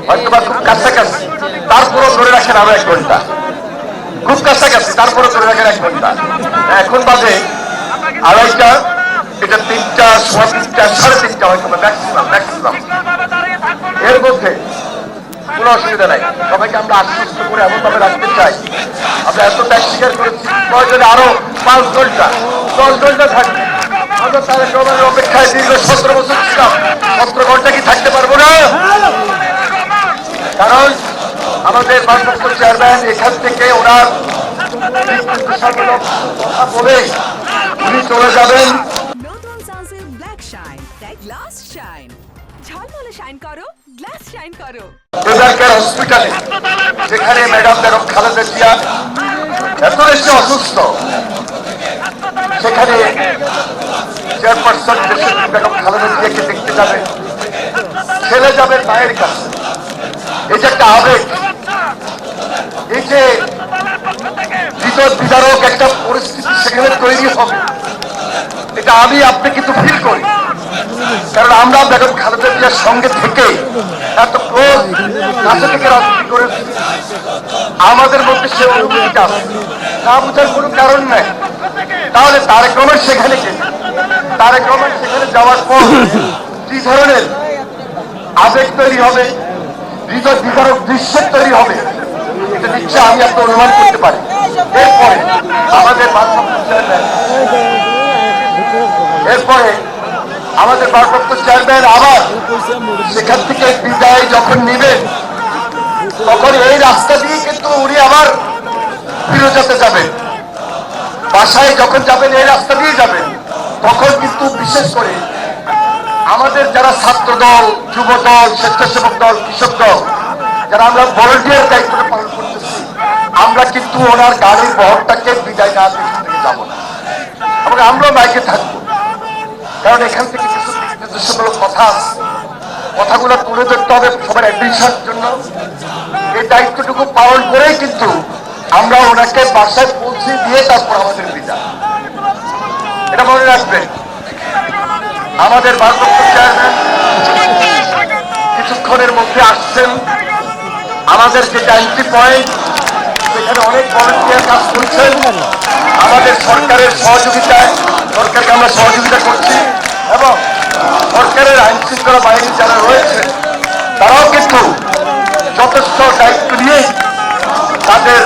হয়তো বা খুব কাছাকাছি, তারপরও ধরে রাখেন আরো 1 ঘন্টা, খুব কাছাকাছি তারপরও ধরে রাখেন 1 ঘন্টা। এখন বাজে 2:30, এটা 3টা, সোয়া 3টা, সাড়ে 3টা হয়তো ম্যাক্সিমাম। এর মধ্যে কোনো অসুবিধা নাই, সবাইকে আমরা আশ্বস্ত করে এমন ভাবে রাখতে চাই, আমরা এত ত্যাগ স্বীকার করেছি, প্রয়োজনে আরো 5 ঘন্টা 10 ঘন্টা থাকবে। আমরা তারেক রহমানের অপেক্ষায় দীর্ঘ 17 বছর ছিলাম, 17 ঘন্টা কি থাকতে পারবো না? কারণ আমাদের ভারপ্রাপ্ত চেয়ারম্যান এখান থেকে ওনার কথা বলে উনি চলে যাবেন। নতুন সানসিল্ক ব্ল্যাক শাইন, তাই গ্লাস শাইন, ঝলমলে শাইন করো, গ্লাস শাইন করো। বেদারকার হসপিটালে, যেখানে ম্যাডাম বেগম খালেদা জিয়া এত বেশি অসুস্থ, সেখানে চেয়ারপারসন বেগম খালেদা জিয়াকে দেখতে যাবেন, ছেলে যাবেন মায়ের কাছে। এই যে একটা আবেগ, এই যে বিতর বিদারক একটা পরিস্থিতি সেখানে তৈরি হবে, এটা আমি আপনি কিন্তু ফিল করি। কারণ আমরা বেগম খালেদা জিয়ার সঙ্গে থেকে এত ক্লোজ কাছে থেকে রাজনীতি করেছি, আমাদের মধ্যে সে অনুভূতিটা না বোঝার কোনো কারণ নাই। তাহলে তারেক রহমান সেখানে গেছে, তারেক রহমান সেখানে যাওয়ার পর কি ধরনের আবেগ তৈরি হবে, হৃদয় বিদারক দৃশ্য তৈরি হবে, এটা নিশ্চয় আমি আপনি অনুমান করতে পারি। এরপরে আমাদের ভারপ্রাপ্ত চেয়ারম্যান আবার সেখান থেকে বিদায় যখন নেবেন, তখন এই রাস্তা দিয়ে কিন্তু উনি আবার ফিরে যেতে যাবেন, বাসায় যখন যাবেন এই রাস্তা দিয়ে যাবেন। তখন কিন্তু বিশেষ করে আমাদের যারা ছাত্র দল, যুব দল, স্বেচ্ছাসেবক দল, কৃষক দল, যারা আমরা ভলান্টিয়ার দায়িত্বটা পালন করতেছি, আমরা কিন্তু ওনার গাড়ির বহরটাকে বিদায় না দিয়ে থেকে যাবো না, এবং আমরাও মাইকে থাকবো। কারণ এখান থেকে কিছু নির্দেশমূলক কথা আছে, কথাগুলো তুলে ধরতে হবে সবার অ্যাডমিশনের জন্য। এই দায়িত্বটুকু পালন করেই কিন্তু আমরা ওনাকে বাসায় পৌঁছে দিয়ে তারপর আমাদের বিদায়। এটা মনে রাখবেন। আমাদের ভারপ্রাপ্ত চেয়ারম্যান কিছুক্ষণের মধ্যে আসছেন। আমাদের যে এন্ট্রি পয়েন্ট, সেখানে অনেক ভলান্টিয়ার কাজ করছেন আমাদের সরকারের সহযোগিতায়। সরকারকে আমরা সহযোগিতা করছি, এবং সরকারের আইন শৃঙ্খলা বাহিনী যারা রয়েছে তারাও কিন্তু যথেষ্ট দায়িত্ব নিয়ে তাদের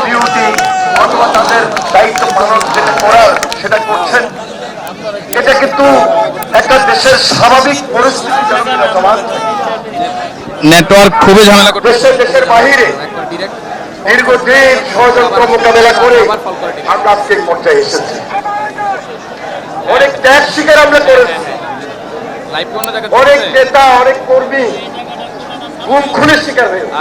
ডিউটি অথবা তাদের দায়িত্ব পালন যেটা করার সেটা করছেন। এটা কিন্তু একটা দেশের স্বাভাবিক পরিস্থিতি। নেটওয়ার্ক খুবই ঝামেলা করছে, দেশের বাহিরে দীর্ঘদিন ষড়যন্ত্র মোকাবেলা করে আমরা আজকে এই পর্যায়ে এসেছি। অনেক ত্যাগ স্বীকার আমরা করেছি, অনেক নেতা, অনেক কর্মী গুম খুনের শিকার হয়েছে।